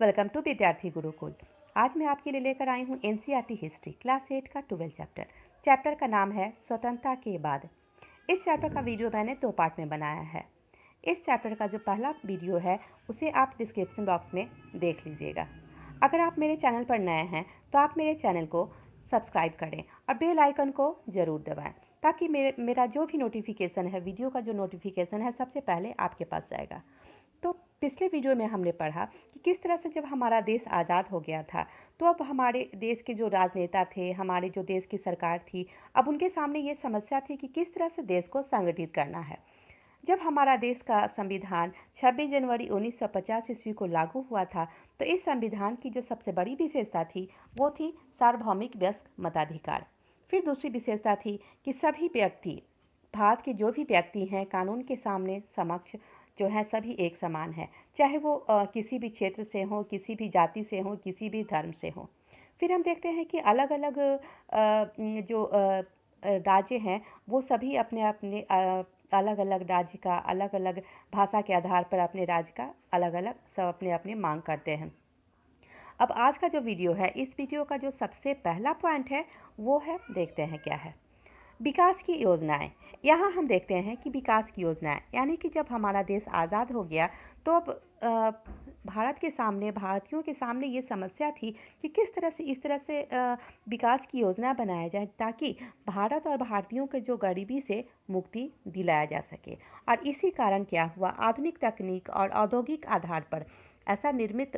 Welcome to विद्यार्थी गुरुकुल। आज मैं आपके लिए लेकर आई हूँ एनसीईआरटी हिस्ट्री क्लास 8 का 12 चैप्टर का नाम है स्वतंत्रता के बाद। इस चैप्टर का वीडियो मैंने 2 पार्ट में बनाया है। इस चैप्टर का जो पहला वीडियो है उसे आप डिस्क्रिप्शन बॉक्स में देख लीजिएगा। अगर आप मेरे चैनल पर नए हैं तो आप मेरे चैनल को सब्सक्राइब करें और बेल आइकन को ज़रूर दबाएं ताकि मेरा जो भी नोटिफिकेशन है, वीडियो का जो नोटिफिकेशन है, सबसे पहले आपके पास जाएगा। तो पिछले वीडियो में हमने पढ़ा कि किस तरह से जब हमारा देश आज़ाद हो गया था तो अब हमारे देश के जो राजनेता थे, हमारे जो देश की सरकार थी, अब उनके सामने ये समस्या थी कि किस तरह से देश को संगठित करना है। जब हमारा देश का संविधान 26 जनवरी 1950 ईस्वी को लागू हुआ था तो इस संविधान की जो सबसे बड़ी विशेषता थी वो थी सार्वभौमिक वयस्क मताधिकार। फिर दूसरी विशेषता थी कि सभी व्यक्ति, भारत के जो भी व्यक्ति हैं, कानून के सामने समक्ष जो है सभी एक समान है, चाहे वो किसी भी क्षेत्र से हो, किसी भी जाति से हो, किसी भी धर्म से हो। फिर हम देखते हैं कि अलग अलग जो राज्य हैं वो सभी अपने अपने अलग अलग राज्य का, अलग अलग भाषा के आधार पर अपने राज्य का अलग अलग सब अपने अपने मांग करते हैं। अब आज का जो वीडियो है, इस वीडियो का जो सबसे पहला पॉइंट है वो है, देखते हैं क्या है, विकास की योजनाएं। यहाँ हम देखते हैं कि विकास की योजनाएं यानी कि जब हमारा देश आज़ाद हो गया तो अब भारत के सामने, भारतीयों के सामने ये समस्या थी कि किस तरह से इस तरह से विकास की योजना बनाया जाए ताकि भारत और भारतीयों के जो गरीबी से मुक्ति दिलाया जा सके। और इसी कारण क्या हुआ, आधुनिक तकनीक और औद्योगिक आधार पर ऐसा निर्मित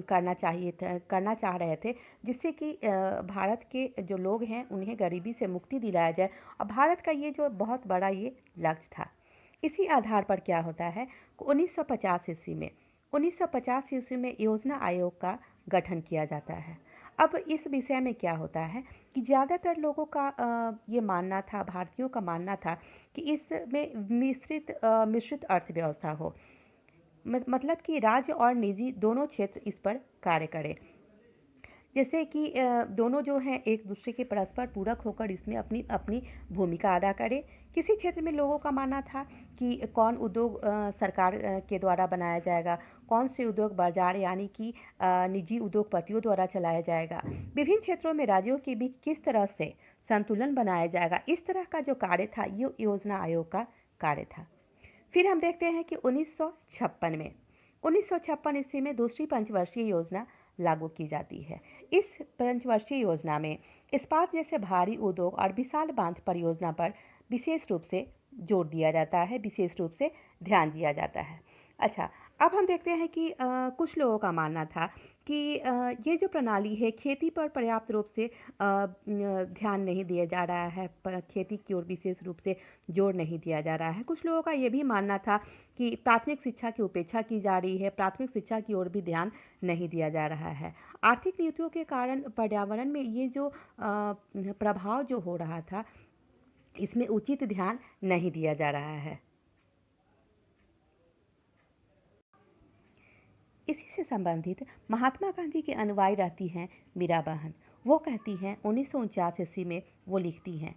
करना चाह रहे थे जिससे कि भारत के जो लोग हैं उन्हें गरीबी से मुक्ति दिलाया जाए, और भारत का ये जो बहुत बड़ा ये लक्ष्य था। इसी आधार पर क्या होता है, 1950 ईस्वी में 1950 ईस्वी में योजना आयोग का गठन किया जाता है। अब इस विषय में क्या होता है कि ज़्यादातर लोगों का ये मानना था, भारतीयों का मानना था कि इसमें मिश्रित अर्थव्यवस्था हो, मतलब कि राज्य और निजी दोनों क्षेत्र इस पर कार्य करें, जैसे कि दोनों जो हैं एक दूसरे के परस्पर पूरक होकर इसमें अपनी अपनी भूमिका अदा करें। किसी क्षेत्र में लोगों का मानना था कि कौन उद्योग सरकार के द्वारा बनाया जाएगा, कौन से उद्योग बाजार यानी कि निजी उद्योगपतियों द्वारा चलाया जाएगा, विभिन्न क्षेत्रों में राज्यों के बीच किस तरह से संतुलन बनाया जाएगा, इस तरह का जो कार्य था ये योजना आयोग का कार्य था। फिर हम देखते हैं कि 1956 ईस्वी में दूसरी पंचवर्षीय योजना लागू की जाती है। इस पंचवर्षीय योजना में इस्पात जैसे भारी उद्योग और विशाल बांध परियोजना पर विशेष रूप से जोर दिया जाता है, विशेष रूप से ध्यान दिया जाता है। अच्छा, अब हम देखते हैं कि कुछ लोगों का मानना था कि ये जो प्रणाली है खेती पर पर्याप्त रूप से ध्यान नहीं दिया जा रहा है, खेती की ओर विशेष रूप से जोर नहीं दिया जा रहा है। कुछ लोगों का ये भी मानना था कि प्राथमिक शिक्षा की उपेक्षा की जा रही है, प्राथमिक शिक्षा की ओर भी ध्यान नहीं दिया जा रहा है। आर्थिक नीतियों के कारण पर्यावरण में ये जो प्रभाव जो हो रहा था इसमें उचित ध्यान नहीं दिया जा रहा है। इसी से संबंधित महात्मा गांधी के अनुयायी रहती हैं मीरा बहन। वो कहती हैं 1949 ईस्वी में वो लिखती हैं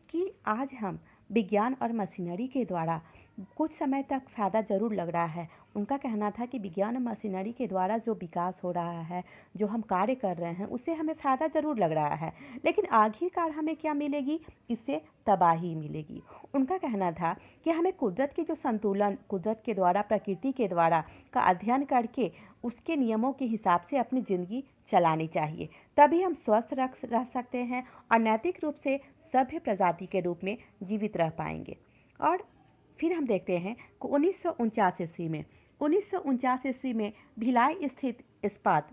कि आज हम विज्ञान और मशीनरी के द्वारा कुछ समय तक फ़ायदा ज़रूर लग रहा है। उनका कहना था कि विज्ञान और मशीनरी के द्वारा जो विकास हो रहा है, जो हम कार्य कर रहे हैं, उससे हमें फ़ायदा ज़रूर लग रहा है, लेकिन आखिरकार हमें क्या मिलेगी, इससे तबाही मिलेगी। उनका कहना था कि हमें कुदरत के जो संतुलन, कुदरत के द्वारा, प्रकृति के द्वारा का अध्ययन करके उसके नियमों के हिसाब से अपनी ज़िंदगी चलानी चाहिए, तभी हम स्वस्थ रह सकते हैं और नैतिक रूप से सभ्य प्रजाति के रूप में जीवित रह पाएंगे। और फिर हम देखते हैं कि 1949 ईस्वी में भिलाई स्थित इस्पात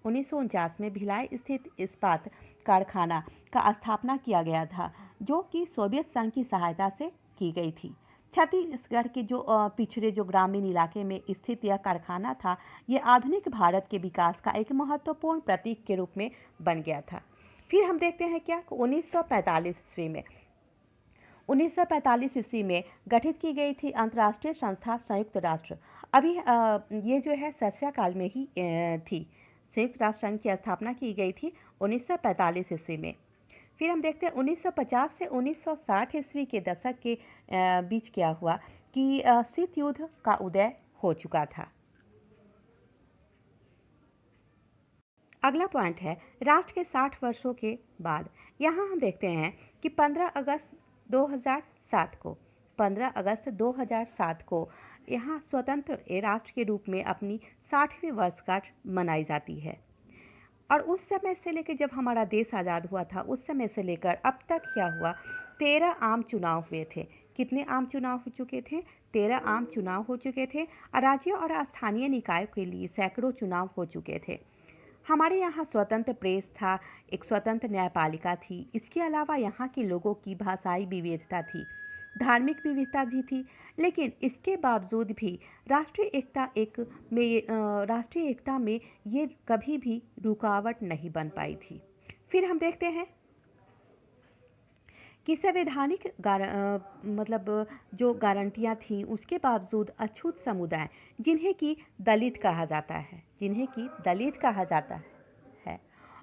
1949 में भिलाई स्थित इस्पात कारखाना का स्थापना किया गया था, जो कि सोवियत संघ की सहायता से की गई थी। छत्तीसगढ़ के जो पिछड़े जो ग्रामीण इलाके में स्थित यह कारखाना था, ये आधुनिक भारत के विकास का एक महत्वपूर्ण प्रतीक के रूप में बन गया था। फिर हम देखते हैं क्या, 1945 ईस्वी में गठित की गई थी अंतर्राष्ट्रीय संस्था संयुक्त राष्ट्र। अभी ये जो है शैशव काल में ही थी। संयुक्त राष्ट्र संघ की स्थापना की गई थी 1945 ईस्वी में। फिर हम देखते हैं 1950 से 1960 ईस्वी के दशक के बीच क्या हुआ कि शीत युद्ध का उदय हो चुका था। अगला पॉइंट है राष्ट्र के 60 वर्षों के बाद। यहाँ हम देखते हैं कि 15 अगस्त 2007 को यहाँ स्वतंत्र राष्ट्र के रूप में अपनी 60वीं वर्षगांठ मनाई जाती है। और उस समय से लेकर जब हमारा देश आज़ाद हुआ था, उस समय से लेकर अब तक क्या हुआ, 13 आम चुनाव हुए थे। कितने आम चुनाव हो चुके थे? 13 आम चुनाव हो चुके थे। राज्यों और स्थानीय निकायों के लिए सैकड़ों चुनाव हो चुके थे। हमारे यहाँ स्वतंत्र प्रेस था, एक स्वतंत्र न्यायपालिका थी। इसके अलावा यहाँ के लोगों की भाषाई विविधता थी, धार्मिक विविधता भी थी। लेकिन इसके बावजूद भी राष्ट्रीय एकता में ये कभी भी रुकावट नहीं बन पाई थी। फिर हम देखते हैं कि संवैधानिक जो गारंटियां थीं, उसके बावजूद अछूत समुदाय जिन्हें कि दलित कहा जाता है,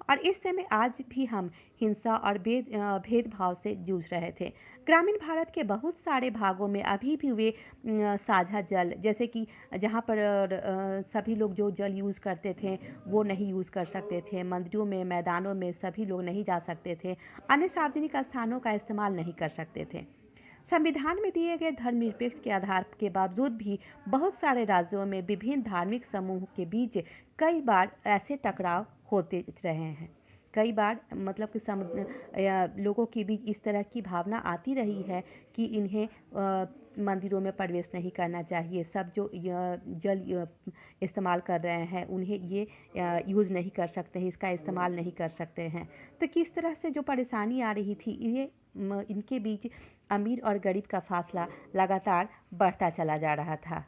और इस समय आज भी हम हिंसा और भेदभाव से जूझ रहे थे। ग्रामीण भारत के बहुत सारे भागों में अभी भी वे साझा जल, जैसे कि जहाँ पर सभी लोग जो जल यूज़ करते थे वो नहीं यूज़ कर सकते थे। मंदिरों में, मैदानों में सभी लोग नहीं जा सकते थे। अन्य सार्वजनिक स्थानों का इस्तेमाल नहीं कर सकते थे। संविधान में दिए गए धर्मनिरपेक्ष के आधार के बावजूद भी बहुत सारे राज्यों में विभिन्न धार्मिक समूह के बीच कई बार ऐसे टकराव होते रहे हैं। कई बार लोगों के बीच इस तरह की भावना आती रही है कि इन्हें मंदिरों में प्रवेश नहीं करना चाहिए। सब जो जल इस्तेमाल कर रहे हैं उन्हें ये यूज़ नहीं कर सकते हैं, इसका इस्तेमाल नहीं कर सकते हैं। तो किस तरह से जो परेशानी आ रही थी, ये इनके बीच अमीर और गरीब का फासला लगातार बढ़ता चला जा रहा था।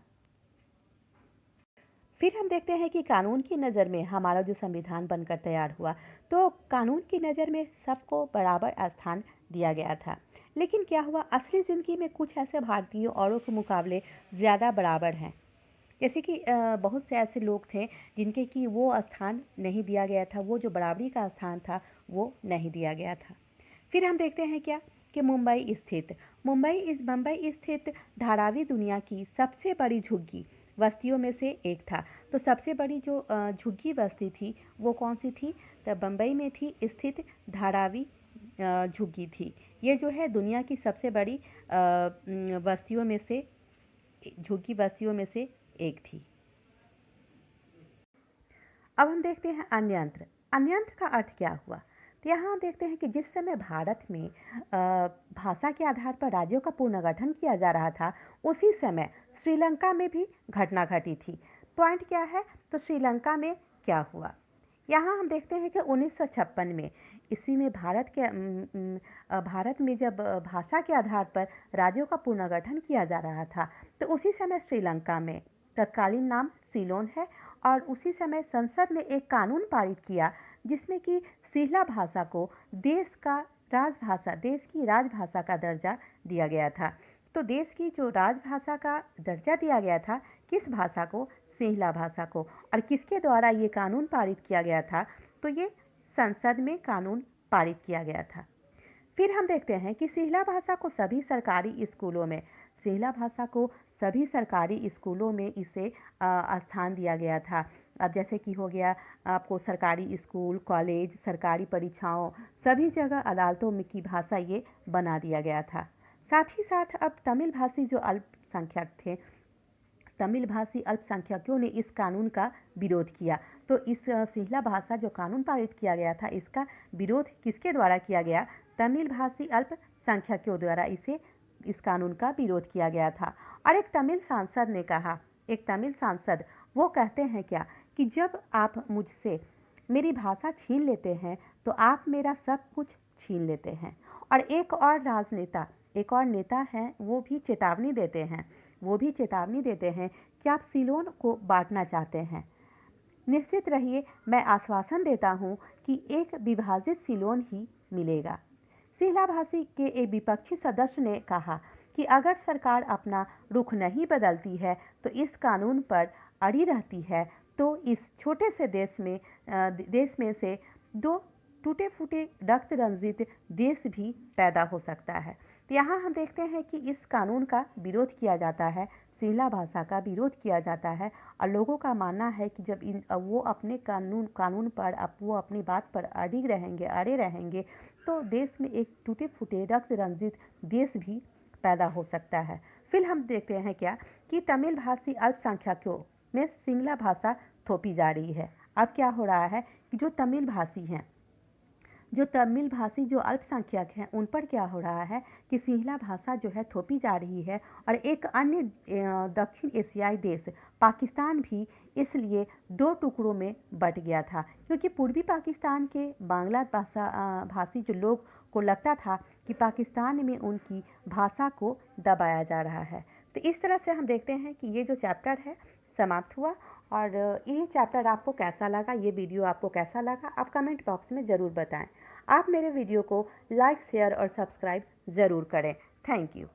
फिर हम देखते हैं कि कानून की नज़र में हमारा जो संविधान बनकर तैयार हुआ, तो कानून की नज़र में सबको बराबर स्थान दिया गया था। लेकिन क्या हुआ, असली ज़िंदगी में कुछ ऐसे भारतीयों औरों के मुकाबले ज़्यादा बराबर हैं। जैसे कि बहुत से ऐसे लोग थे जिनके कि वो स्थान नहीं दिया गया था, वो जो बराबरी का स्थान था वो नहीं दिया गया था। फिर हम देखते हैं क्या कि मुंबई स्थित धारावी दुनिया की सबसे बड़ी झुग्गी बस्तियों में से एक था। तो सबसे बड़ी जो झुग्गी बस्ती थी वो कौन सी थी? तो बम्बई में थी स्थित धारावी झुग्गी थी। ये जो है दुनिया की सबसे बड़ी बस्तियों में से, झुग्गी बस्तियों में से एक थी। अब हम देखते हैं अन्यंत्र। अन्यंत्र का अर्थ क्या हुआ? तो यहाँ हम देखते हैं कि जिस समय भारत में भाषा के आधार पर राज्यों का पुनर्गठन किया जा रहा था, उसी समय श्रीलंका में भी घटना घटी थी। पॉइंट क्या है? तो श्रीलंका में क्या हुआ? यहाँ हम देखते हैं कि 1956 में ईस्वी में भारत में जब भाषा के आधार पर राज्यों का पुनर्गठन किया जा रहा था, तो उसी समय श्रीलंका में, तत्कालीन नाम सीलोन है, और उसी समय संसद ने एक कानून पारित किया जिसमें कि सिंहला भाषा को देश की राजभाषा का दर्जा दिया गया था। तो देश की जो राजभाषा का दर्जा दिया गया था, किस भाषा को? सिंहला भाषा को। और किसके द्वारा ये कानून पारित किया गया था? तो ये संसद में कानून पारित किया गया था। फिर हम देखते हैं कि सिंहला भाषा को सभी सरकारी स्कूलों में इसे स्थान दिया गया था। अब जैसे कि हो गया आपको सरकारी स्कूल, कॉलेज, सरकारी परीक्षाओं, सभी जगह अदालतों में की भाषा ये बना दिया गया था। साथ ही साथ अब तमिल भाषी जो अल्पसंख्यक थे, तमिल भाषी अल्पसंख्यकों ने इस कानून का विरोध किया। तो इस सिंहला भाषा जो कानून पारित किया गया था, इसका विरोध किसके द्वारा किया गया? तमिल भाषी अल्पसंख्यकों द्वारा इस कानून का विरोध किया गया था। और एक तमिल सांसद वो कहते हैं क्या कि जब आप मुझसे मेरी भाषा छीन लेते हैं तो आप मेरा सब कुछ छीन लेते हैं। और एक और नेता हैं, वो भी चेतावनी देते हैं कि आप सीलोन को बांटना चाहते हैं। निश्चित रहिए, मैं आश्वासन देता हूं कि एक विभाजित सीलोन ही मिलेगा। सिंहला भाषी के एक विपक्षी सदस्य ने कहा कि अगर सरकार अपना रुख नहीं बदलती है तो इस कानून पर अड़ी रहती है, तो इस छोटे से देश में से दो टूटे फूटे रक्त रंजित देश भी पैदा हो सकता है। तो यहाँ हम देखते हैं कि इस कानून का विरोध किया जाता है सिंहला भाषा का विरोध किया जाता है और लोगों का मानना है कि जब वो अपने कानून पर वो अपनी बात पर अड़े रहेंगे तो देश में एक टूटे फूटे रक्त रंजित देश भी पैदा हो सकता है। फिर हम देखते हैं क्या कि तमिल भाषी अल्पसंख्यकों में सिंहला भाषा थोपी जा रही है। अब क्या हो रहा है कि जो तमिल भाषी जो अल्पसंख्यक हैं उन पर क्या हो रहा है कि सिंहला भाषा जो है थोपी जा रही है। और एक अन्य दक्षिण एशियाई देश पाकिस्तान भी इसलिए दो टुकड़ों में बट गया था, क्योंकि पूर्वी पाकिस्तान के बांग्ला भाषी जो लोग को लगता था कि पाकिस्तान में उनकी भाषा को दबाया जा रहा है। तो इस तरह से हम देखते हैं कि ये जो चैप्टर है समाप्त हुआ। और ये चैप्टर आपको कैसा लगा, ये वीडियो आपको कैसा लगा, आप कमेंट बॉक्स में ज़रूर बताएं। आप मेरे वीडियो को लाइक, शेयर और सब्सक्राइब ज़रूर करें। Thank you.